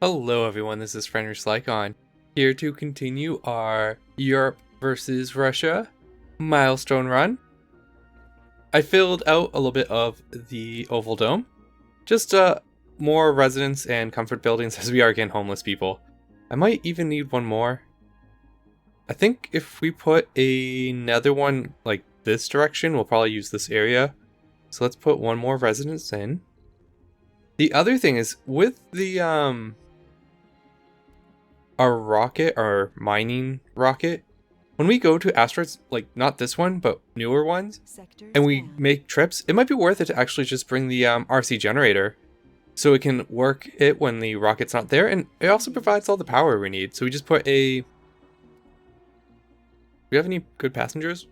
Hello everyone, this is Fenrir Slycon, here to continue our Europe versus Russia milestone run. I filled out a little bit of the Oval Dome, just more residence and comfort buildings as we are getting homeless people. I might even need one more. I think if we put another one like this direction, we'll probably use this area. So let's put one more residence in. The other thing is, with the our rocket, our mining rocket, when we go to asteroids, like not this one, but newer ones, and we make trips, it might be worth it to actually just bring the RC generator so it can work it when the rocket's not there, and it also provides all the power we need. So we just put a... Do we have any good passengers?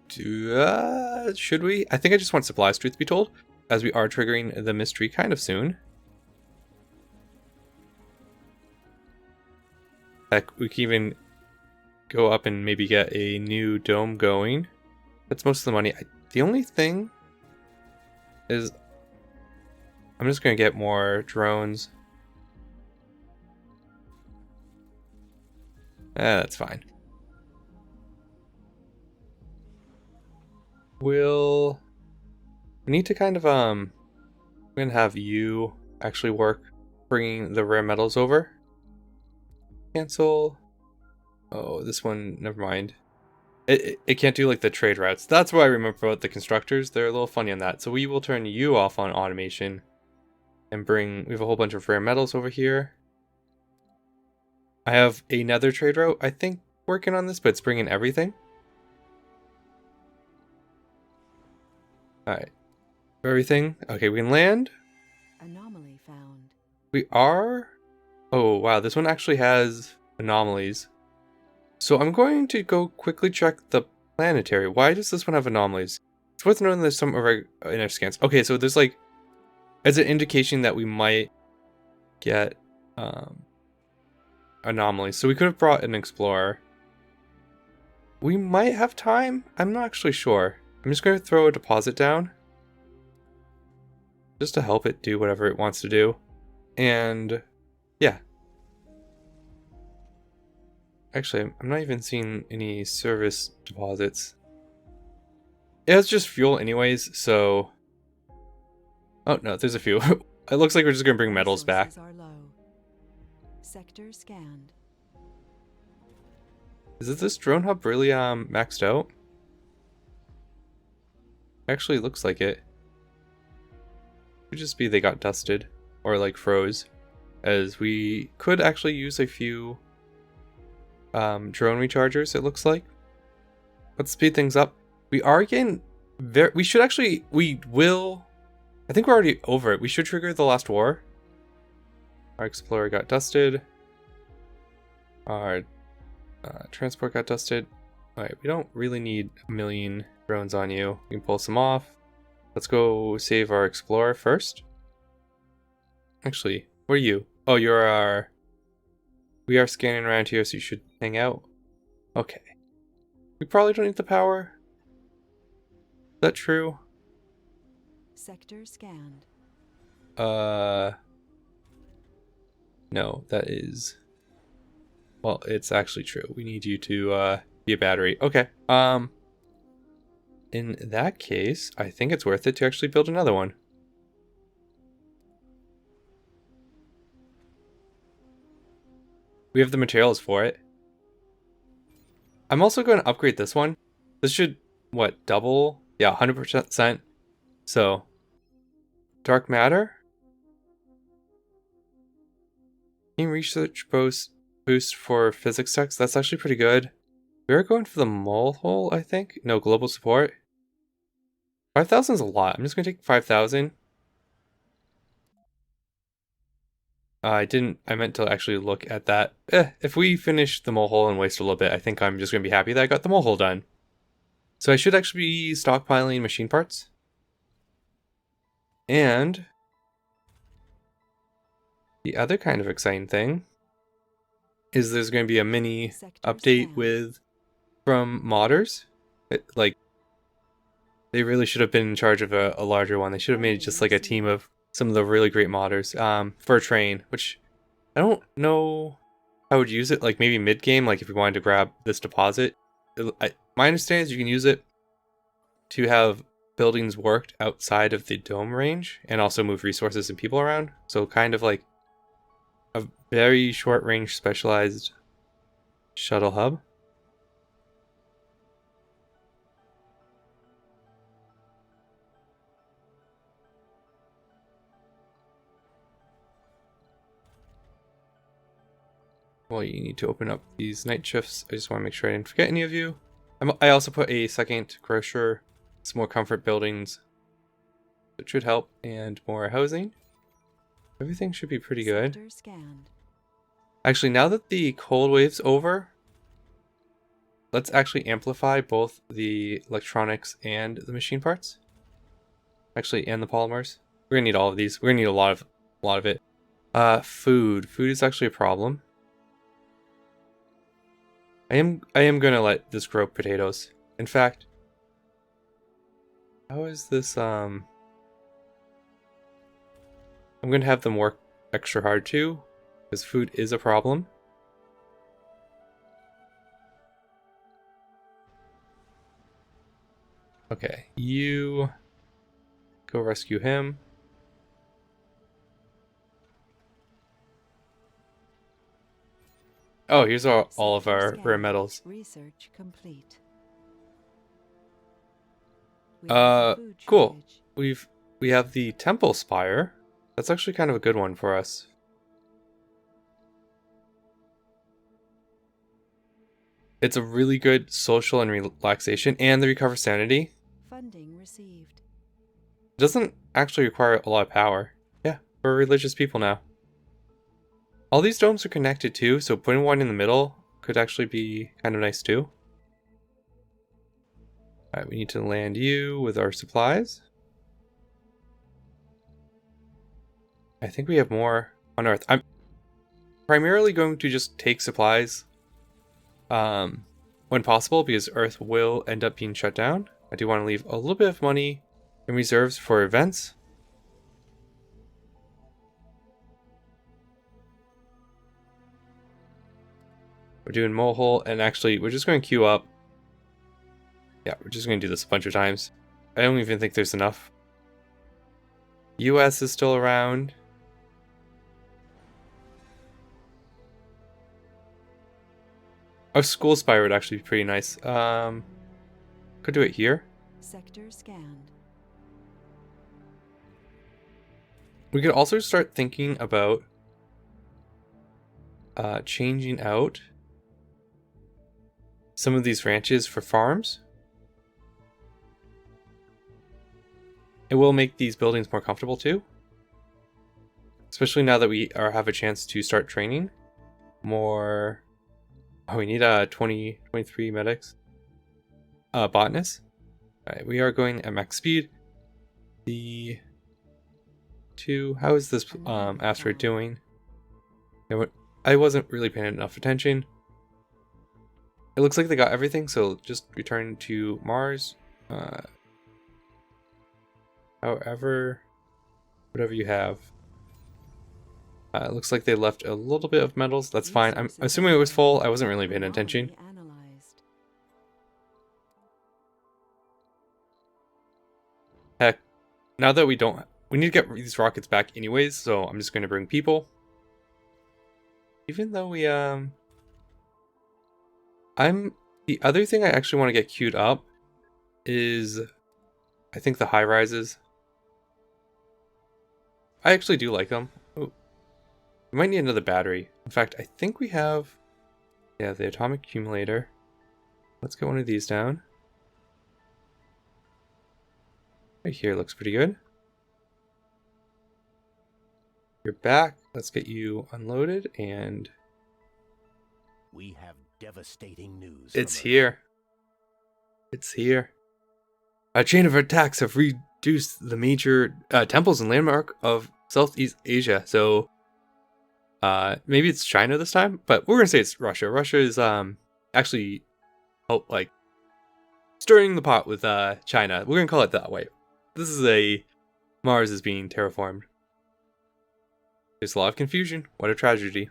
Should we? I think I just want supplies, truth be told, as we are triggering the mystery kind of soon. Heck, we can even go up and maybe get a new dome going. That's most of the money. The only thing is I'm just going to get more drones. That's fine. We need to kind of, I'm going to have you actually work bringing the rare metals over. Cancel. Oh, this one, never mind. It can't do like the trade routes. That's what I remember about the constructors. They're a little funny on that. So we will turn you off on automation and we have a whole bunch of rare metals over here. I have another trade route, I think, working on this, but it's bringing everything. Alright. Everything. Okay, we can land. Anomaly found. We are... Oh, wow, this one actually has anomalies. So I'm going to go quickly check the planetary. Why does this one have anomalies? It's worth noting there's some inner scans. Okay, so there's like... As an indication that we might get anomalies. So we could have brought an explorer. We might have time? I'm not actually sure. I'm just going to throw a deposit down. Just to help it do whatever it wants to do. And... yeah. Actually, I'm not even seeing any service deposits. It has just fuel anyways, so... Oh, no, there's a few. It looks like we're just gonna bring metals back. Are low. Sector scanned. Is this drone hub really maxed out? Actually looks like it. Could just be they got dusted or like froze, as we could actually use a few drone rechargers, it looks like. Let's speed things up. We are getting we will, I think we're already over it. We should trigger the last war. Our explorer got dusted. Our transport got dusted. Alright, we don't really need a million drones on you. We can pull some off. Let's go save our explorer first. Actually, what are you? Oh, you're our... We are scanning around here, so you should hang out. Okay. We probably don't need the power. Is that true? Sector scanned. No, that is... Well, it's actually true. We need you to be a battery. Okay. In that case, I think it's worth it to actually build another one. We have the materials for it. I'm also going to upgrade this one. This should, what, double? Yeah, 100%. So, dark matter. Team research boost for physics text. That's actually pretty good. We're going for the mole hole, I think. No, global support. 5,000 is a lot. I'm just going to take 5,000. I meant to actually look at that. If we finish the mole hole and waste a little bit, I think I'm just going to be happy that I got the mole hole done. So I should actually be stockpiling machine parts. And the other kind of exciting thing is there's going to be a mini update from modders. They really should have been in charge of a larger one. They should have made just like a team of some of the really great modders for a train, which I don't know how I would use it, like maybe mid-game, like if we wanted to grab this deposit. My understanding is you can use it to have buildings worked outside of the dome range and also move resources and people around. So kind of like a very short range specialized shuttle hub. Well, you need to open up these night shifts. I just want to make sure I didn't forget any of you. I also put a second grocer, some more comfort buildings. It should help, and more housing. Everything should be pretty good. Sector scanned. Actually, now that the cold wave's over, let's actually amplify both the electronics and the machine parts. Actually, and the polymers. We're gonna need all of these. We're gonna need a lot of it. Food. Food is actually a problem. I am gonna let this grow potatoes. In fact, how is this I'm gonna have them work extra hard too, because food is a problem. Okay, you go rescue him. Oh, here's all of our Sector rare scanned. metals. Research complete. We have a food Cool. shortage. We have the temple spire. That's actually kind of a good one for us. It's a really good social and relaxation, and the recover sanity. Funding received. It doesn't actually require a lot of power. Yeah, we're religious people now. All these domes are connected too, so putting one in the middle could actually be kind of nice too. Alright, we need to land you with our supplies. I think we have more on Earth. I'm primarily going to just take supplies when possible, because Earth will end up being shut down. I do want to leave a little bit of money in reserves for events. We're doing Mohole, and actually, we're just going to queue up. Yeah, we're just going to do this a bunch of times. I don't even think there's enough. US is still around. A school spire would actually be pretty nice. Could do it here. Sector scanned. We could also start thinking about changing out some of these ranches for farms. It will make these buildings more comfortable too. Especially now that we have a chance to start training more. Oh, we need 23 medics. Botanists. Alright, we are going at max speed. How is this asteroid doing? I wasn't really paying enough attention. It looks like they got everything, so just return to Mars. However, whatever you have. It looks like they left a little bit of metals. That's fine. I'm assuming it was full. I wasn't really paying attention. Analyzed. Heck, now that we need to get these rockets back anyways, so I'm just going to bring people. Even though we, the other thing I actually want to get queued up is, I think, the high rises. I actually do like them. Ooh. We might need another battery. In fact, I think we have, yeah, the atomic accumulator. Let's get one of these down. Right here looks pretty good. You're back. Let's get you unloaded, and We have devastating news. it's from Earth. here. It's here. A chain of attacks have reduced the major temples and landmark of Southeast Asia. So maybe it's China this time, but we're gonna say it's Russia. Russia is actually like stirring the pot with China. We're gonna call it that way. This is Mars is being terraformed. There's a lot of confusion. What a tragedy.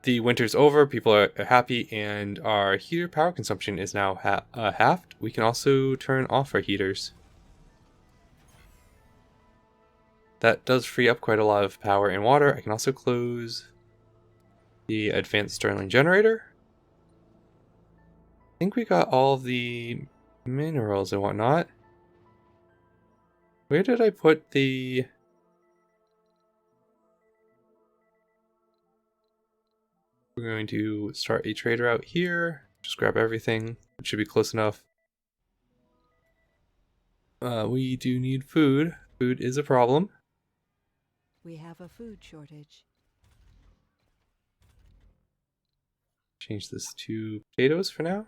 The winter's over, people are happy, and our heater power consumption is now halved. We can also turn off our heaters. That does free up quite a lot of power and water. I can also close the advanced Stirling generator. I think we got all the minerals and whatnot. Where did I put the... We're going to start a trader out here. Just grab everything. It should be close enough. We do need food. Food is a problem. We have a food shortage. Change this to potatoes for now.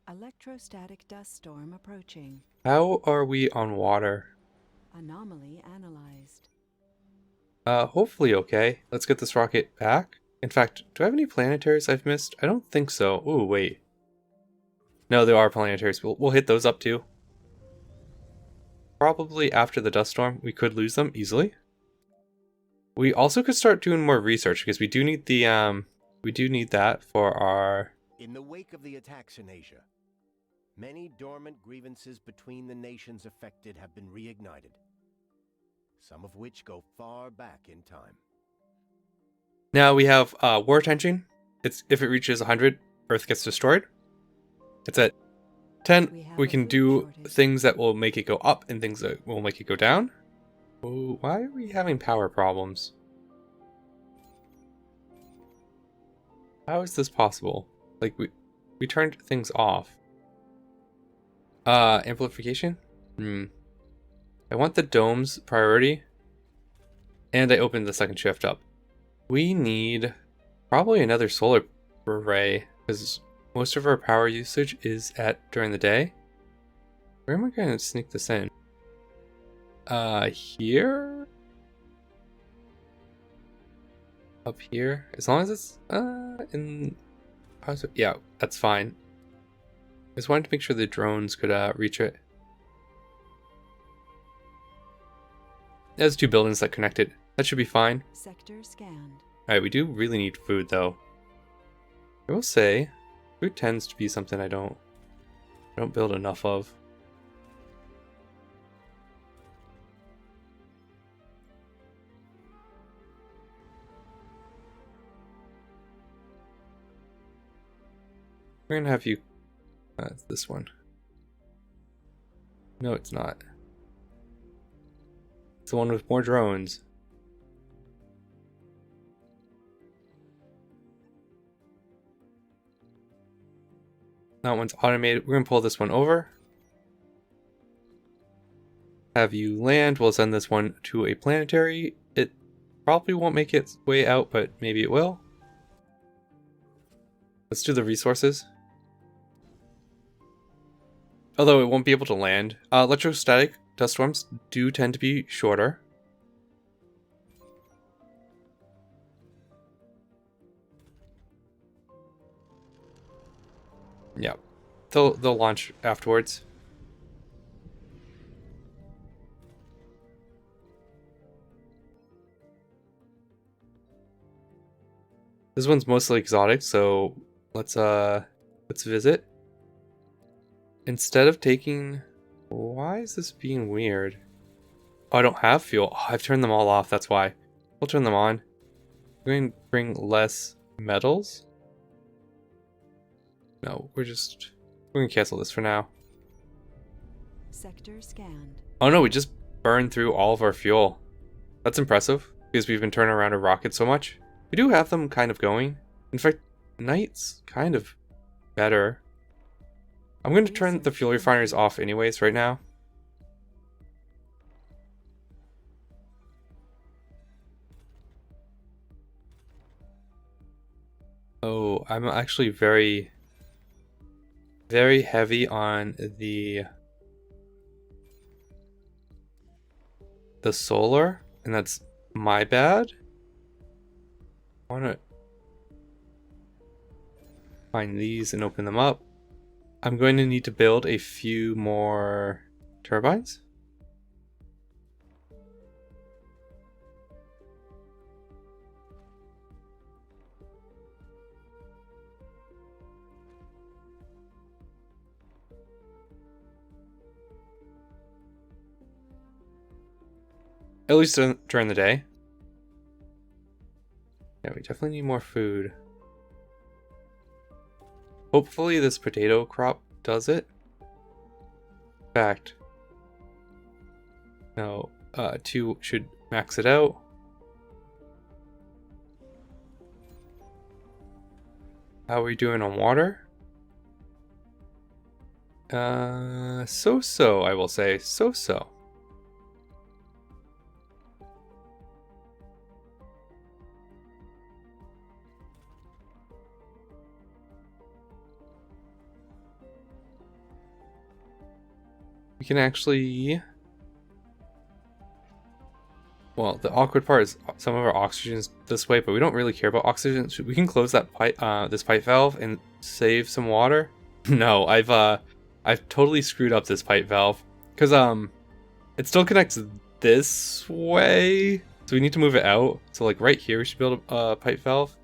Electrostatic dust storm approaching. How are we on water? Anomaly analyzed. Hopefully okay. Let's get this rocket back. In fact, do I have any planetaries I've missed? I don't think so. Ooh, wait. No, there are planetaries. We'll hit those up too. Probably after the dust storm, we could lose them easily. We also could start doing more research because we do need the we do need that for our... In the wake of the attacks in Asia, many dormant grievances between the nations affected have been reignited, some of which go far back in time. Now we have war tension. It's if it reaches 100, Earth gets destroyed. It's at 10. We can do things that will make it go up and things that will make it go down. Oh, why are we having power problems? How is this possible? Like we turned things off. Amplification? I want the domes priority. And I opened the second shift up. We need probably another solar array because most of our power usage is during the day. Where am I going to sneak this in? Here? Up here? As long as it's in... Yeah, that's fine. I just wanted to make sure the drones could reach it. There's 2 buildings that connect it. That should be fine. Sector scanned. Alright, we do really need food though. I will say, food tends to be something I don't build enough of. We're gonna have you... it's this one. No, it's not. It's the one with more drones. That one's automated. We're gonna pull this one over. Have you land. We'll send this one to a planetary. It probably won't make its way out, but maybe it will. Let's do the resources. Although it won't be able to land. Electrostatic dust storms do tend to be shorter. Yeah, they'll launch afterwards. This one's mostly exotic, so let's visit. Instead of taking... Why is this being weird? Oh, I don't have fuel. Oh, I've turned them all off, that's why. We'll turn them on. We're going to bring less metals. No, we're going to cancel this for now. Sector scanned. Oh no, we just burned through all of our fuel. That's impressive, because we've been turning around a rocket so much. We do have them kind of going. In fact, night's kind of better. I'm going to turn the fuel refineries off anyways right now. Oh, I'm actually very heavy on the solar, and that's my bad. I want to find these and open them up. I'm going to need to build a few more turbines. At least during the day. Yeah, we definitely need more food. Hopefully this potato crop does it. In fact, no, 2 should max it out. How are we doing on water? So-so, I will say. So-so. We can actually... Well, the awkward part is some of our oxygen's this way, but we don't really care about oxygen. So we can close that pipe, this pipe valve and save some water. No, I've totally screwed up this pipe valve because it still connects this way, so we need to move it out. So like right here, we should build a pipe valve.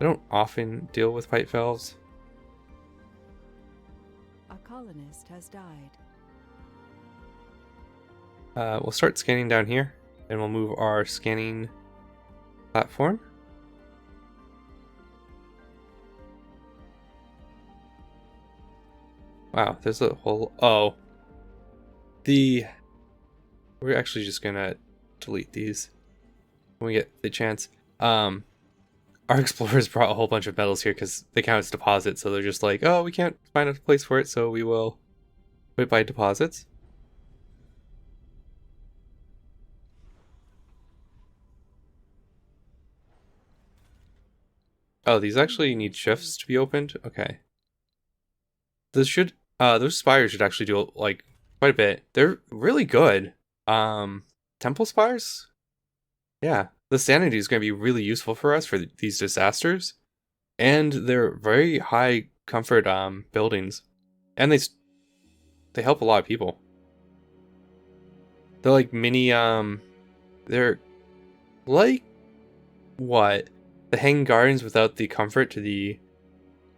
I don't often deal with pipe valves. A colonist has died. We'll start scanning down here, and we'll move our scanning platform. Wow, there's a whole... Oh. We're actually just gonna delete these when we get the chance. Our explorers brought a whole bunch of metals here because they count as deposits, so they're just like, oh, we can't find a place for it, so we will put it by deposits. Oh, these actually need shifts to be opened? Okay. Those spires should actually do, like, quite a bit. They're really good. Temple spires? Yeah. The sanity is going to be really useful for us for these disasters. And they're very high comfort, buildings. And they help a lot of people. They're like mini, they're like, what? The Hanging Gardens without the comfort to the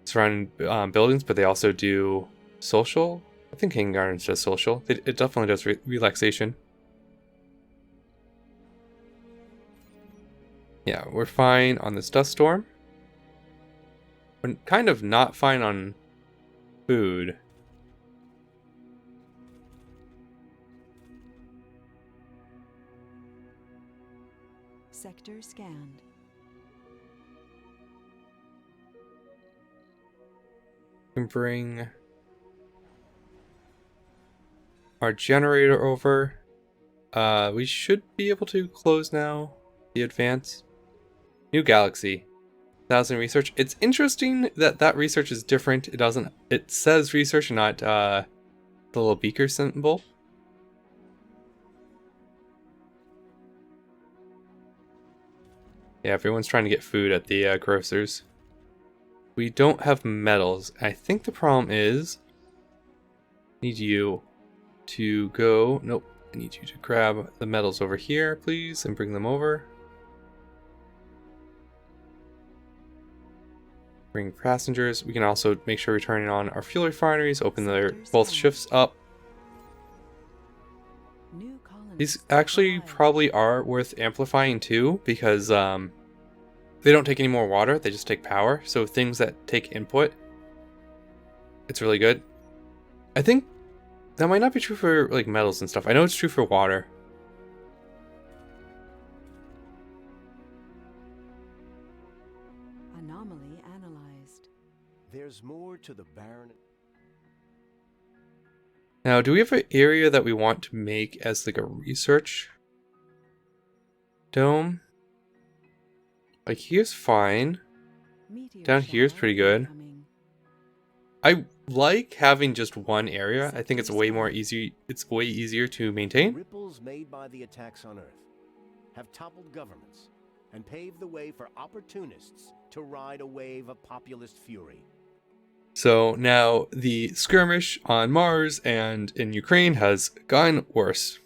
surrounding buildings, but they also do social. I think Hanging Gardens does social. It definitely does relaxation. Yeah, we're fine on this dust storm. We're kind of not fine on food. Sector scanned. We can bring our generator over. We should be able to close now the advance. New galaxy. 1,000 research. It's interesting that that research is different. It says research and not the little beaker symbol. Yeah, everyone's trying to get food at the grocers. We don't have metals. I think the problem is need you to go. Nope. I need you to grab the metals over here, please, and bring them over. Bring passengers. We can also make sure we're turning on our fuel refineries, open their both shifts up. New colonists These actually arrived. probably are worth amplifying too, because they don't take any more water, they just take power. So things that take input, it's really good. I think that might not be true for like metals and stuff. I know it's true for water. Anomaly analyzed. There's more to the barren. Now, do we have an area that we want to make as like a research dome? Like here's fine. Meteor Down here's shower pretty good. incoming. I like having just one area. I think it's way more easy. It's way easier to maintain. Ripples made by the attacks on Earth have toppled governments and paved the way for opportunists to ride a wave of populist fury. So now the skirmish on Mars and in Ukraine has gone worse.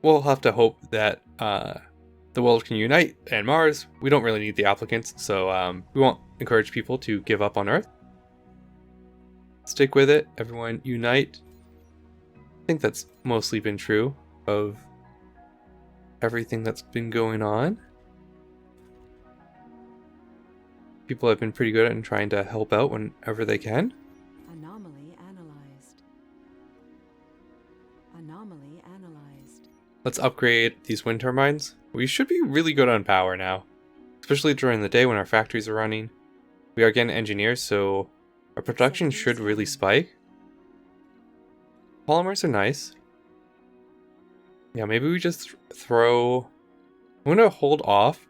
We'll have to hope that the world can unite, and Mars, we don't really need the applicants, so we won't encourage people to give up on Earth. Stick with it, everyone unite. I think that's mostly been true of everything that's been going on. People have been pretty good at trying to help out whenever they can. Anomaly analyzed. Anomaly analyzed. Let's upgrade these wind turbines. We should be really good on power now, especially during the day when our factories are running. We are getting engineers, so our production should really spike. Polymers are nice. Yeah, maybe we just throw... I'm going to hold off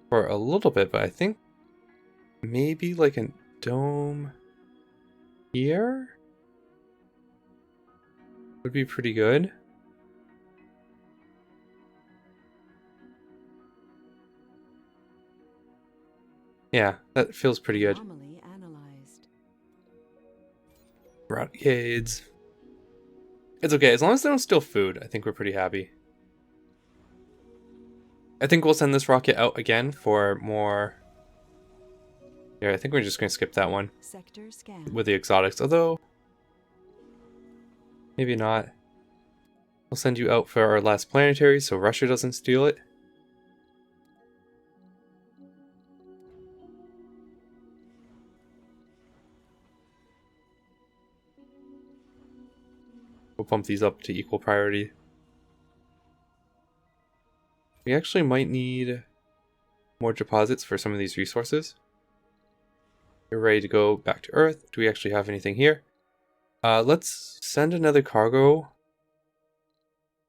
for a little bit, but I think maybe like a dome here would be pretty good. Yeah, that feels pretty good. Anomaly analyzed. Rockades. It's okay, as long as they don't steal food, I think we're pretty happy. I think we'll send this rocket out again for more... Yeah, I think we're just going to skip that one Sector scan. with the exotics, although... maybe not. We'll send you out for our last planetary so Russia doesn't steal it. We'll bump these up to equal priority. We actually might need more deposits for some of these resources. We're ready to go back to Earth. Do we actually have anything here? Let's send another cargo.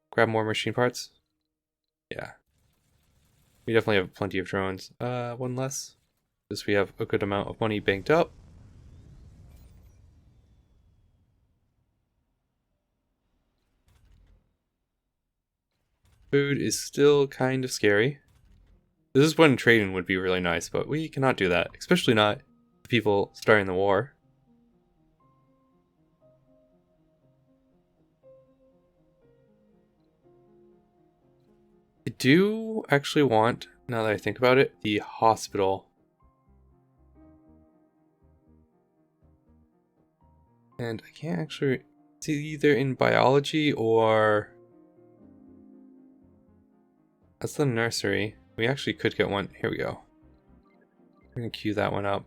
Grab more machine parts. Yeah. We definitely have plenty of drones. One less. Just we have a good amount of money banked up. Food is still kind of scary. This is when trading would be really nice, but we cannot do that, especially not the people starting the war. I do actually want, now that I think about it, the hospital. And I can't actually see either in biology or... That's the nursery. We actually could get one. Here we go. I'm gonna queue that one up.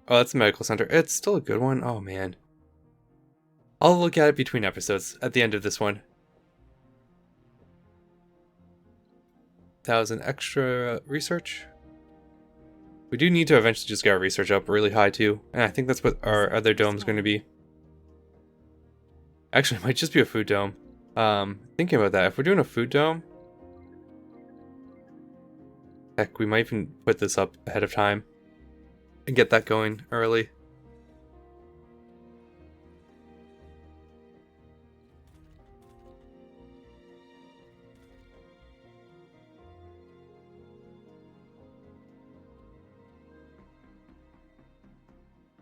Oh, that's the medical center. It's still a good one. Oh, man. I'll look at it between episodes at the end of this one. 1,000 extra research. We do need to eventually just get our research up really high, too. And I think that's what our other dome's going to be. Actually, it might just be a food dome. Thinking about that, if we're doing a food dome... Heck, we might even put this up ahead of time and get that going early.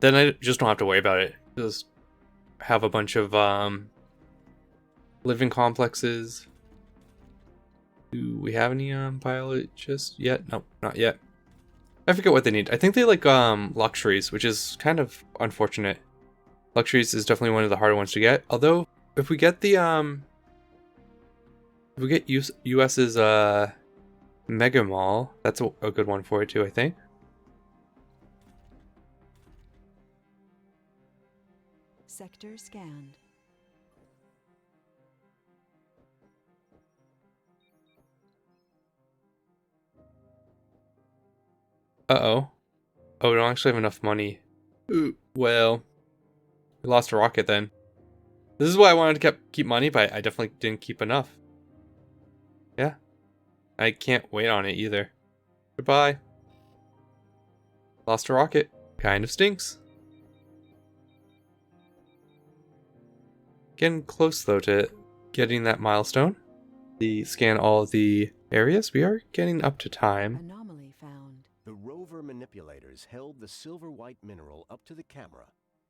Then I just don't have to worry about it. Just have a bunch of living complexes. Do we have any biologists yet? Nope, not yet. I forget what they need. I think they like luxuries, which is kind of unfortunate. Luxuries is definitely one of the harder ones to get. Although if we get the if we get US's Mega Mall, that's a good one for it too, I think. Sector scanned. Uh-oh. Oh, we don't actually have enough money. Ooh, well, we lost a rocket then. This is why I wanted to keep money, but I definitely didn't keep enough. Yeah. I can't wait on it either. Goodbye. Lost a rocket. Kind of stinks. Getting close, though, to getting that milestone. Scan all of the areas. We are getting up to time. Anomaly found. The rover manipulators held the silver white mineral up to the camera.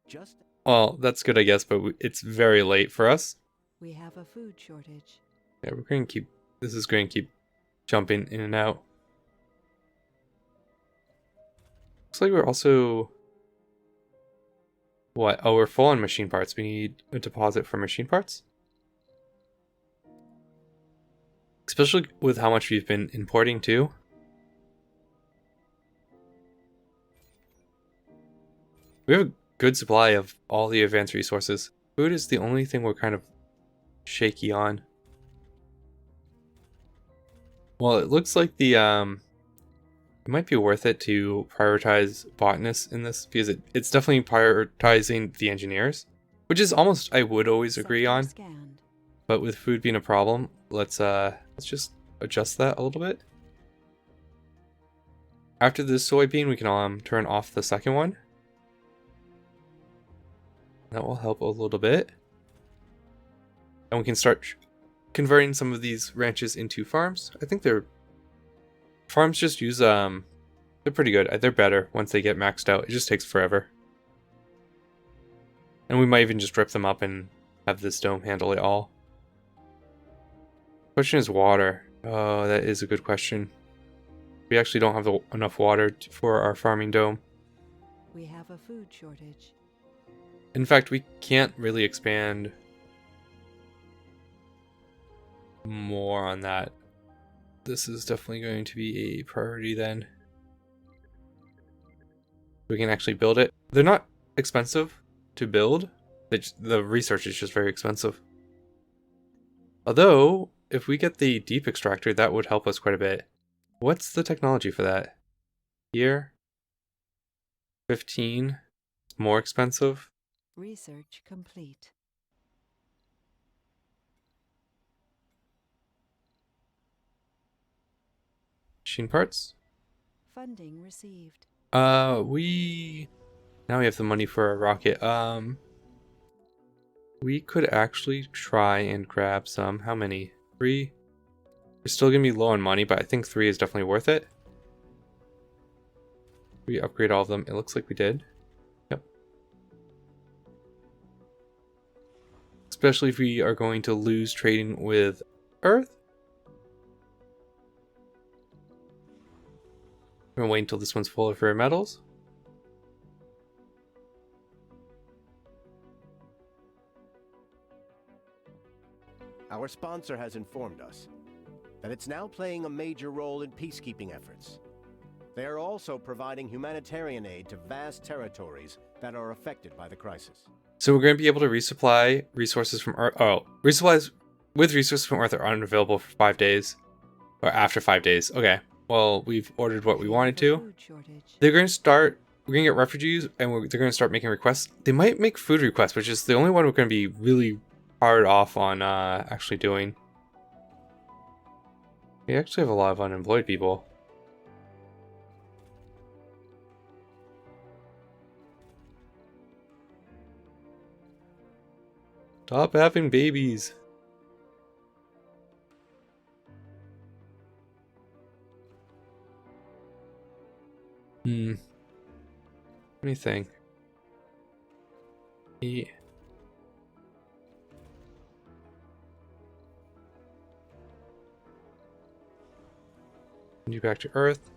Just Well, that's good, I guess, but it's very late for us. We have a food shortage. Yeah, we're going to keep... This is going to keep jumping in and out. Looks like we're also... What? Oh, we're full on machine parts. We need a deposit for machine parts. Especially with how much we've been importing too. We have a good supply of all the advanced resources. Food is the only thing we're kind of shaky on. Well, it looks like the it might be worth it to prioritize botanists in this because it's definitely prioritizing the engineers, which is almost I would always agree Sector on. scanned. But with food being a problem, let's just adjust that a little bit. After this soybean, we can turn off the second one. That will help a little bit. And we can start converting some of these ranches into farms. I think farms just use they're pretty good. They're better once they get maxed out. It just takes forever. And we might even just rip them up and have this dome handle it all. Question is water. Oh, that is a good question. We actually don't have enough water for our farming dome. We have a food shortage. In fact, we can't really expand more on that. This is definitely going to be a priority then. We can actually build it. They're not expensive to build. The research is just very expensive. Although, if we get the deep extractor, that would help us quite a bit. What's the technology for that? Here? 15. It's more expensive. Research complete. Machine parts. Funding received. Now we have the money for a rocket. We could actually try and grab some. How many? 3. We're still gonna be low on money, but I think 3 is definitely worth it. We upgrade all of them. It looks like we did. Yep. Especially if we are going to lose trading with Earth. We're gonna wait until this one's full for metals. Our sponsor has informed us that it's now playing a major role in peacekeeping efforts. They are also providing humanitarian aid to vast territories that are affected by the crisis. So we're going to be able to resupply resources from Earth. Oh, resupplies with resources from Earth are unavailable for 5 days. Or after 5 days. Okay. Well, we've ordered what we wanted to. Food shortage. They're going to start... We're going to get refugees, and they're going to start making requests. They might make food requests, which is the only one we're going to be really hard off on actually doing. We actually have a lot of unemployed people. Stop having babies. Let me think. You back to Earth.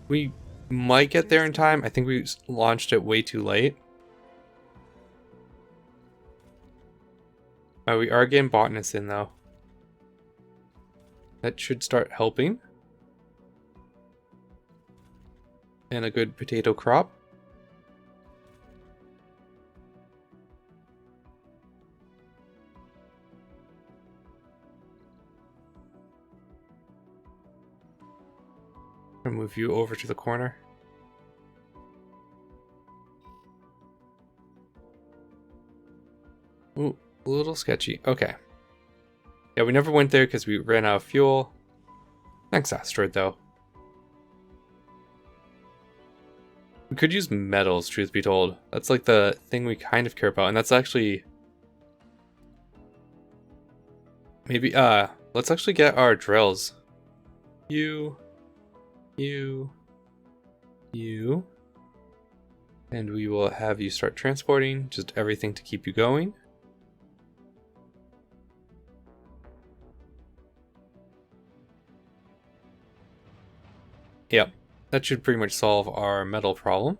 We might get there in time. I think we launched it way too late. We are getting botanists in though. That should start helping. And a good potato crop. I'll move you over to the corner. Ooh, a little sketchy. Okay. Yeah, we never went there because we ran out of fuel. Next asteroid, though. We could use metals, truth be told. That's like the thing we kind of care about, and that's actually... Maybe, let's actually get our drills. You... And we will have you start transporting just everything to keep you going. Yep, that should pretty much solve our metal problem.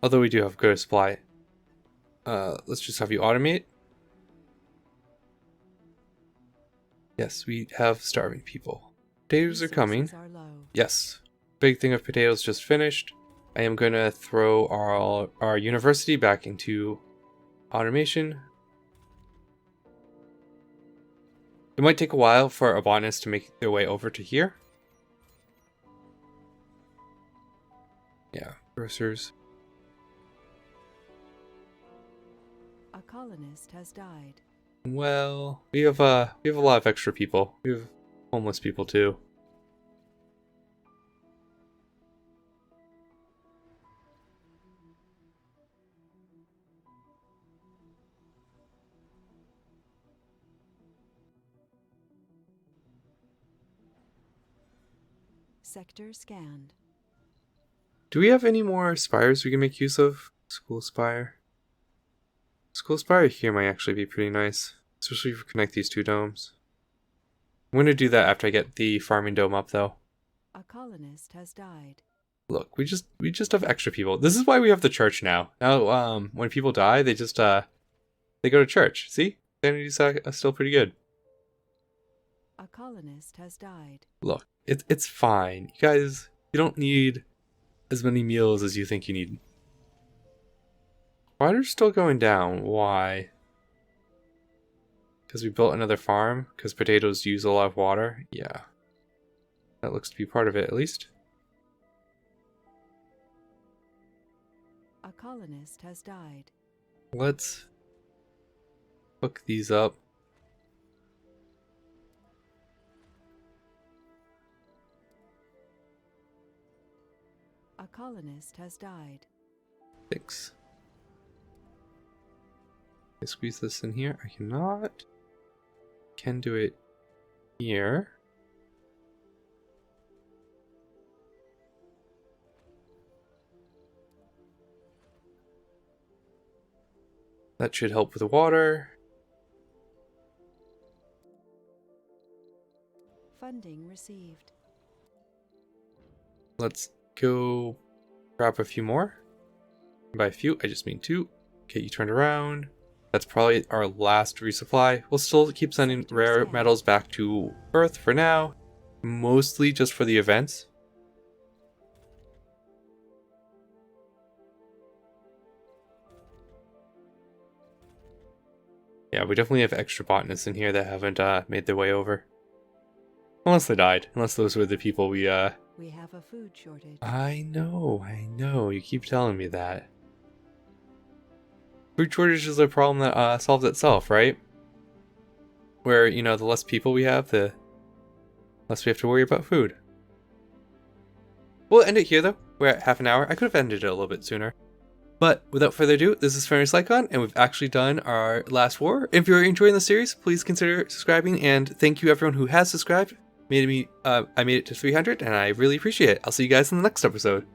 Although we do have good supply. Let's just have you automate. Yes, we have starving people. Potatoes are coming. Resources are low. Yes. Big thing of potatoes just finished. I am going to throw our university back into automation. It might take a while for our botanists to make their way over to here. Yeah, grocers. A colonist has died. Well, we have a lot of extra people. We have homeless people too. Sector scanned. Do we have any more spires we can make use of? School spire. School spire here might actually be pretty nice, especially if we connect these two domes. I'm going to do that after I get the farming dome up though. A colonist has died. Look, we just have extra people. This is why we have the church now. Now, when people die, they just they go to church. See, sanity's still pretty good. A colonist has died. Look, it's fine. You guys, you don't need as many meals as you think you need. Water's still going down. Why? Because we built another farm? Because potatoes use a lot of water? Yeah. That looks to be part of it, at least. A colonist has died. Let's hook these up. A colonist has died. Thanks. I squeeze this in here. I cannot. Can do it here. That should help with the water. Funding received. Let's go grab a few more. By a few, I just mean two. Okay, you turned around. That's probably our last resupply. We'll still keep sending rare metals back to Earth for now. Mostly just for the events. Yeah, we definitely have extra botanists in here that haven't made their way over. Unless they died. Unless those were the people we have a food shortage. I know. You keep telling me that. Food shortage is a problem that solves itself, right? Where, you know, the less people we have, the less we have to worry about food. We'll end it here, though. We're at half an hour. I could have ended it a little bit sooner. But without further ado, this is Fenris Lycon, and we've actually done our last war. If you're enjoying the series, please consider subscribing, and thank you everyone who has subscribed. I made it to 300, and I really appreciate it. I'll see you guys in the next episode.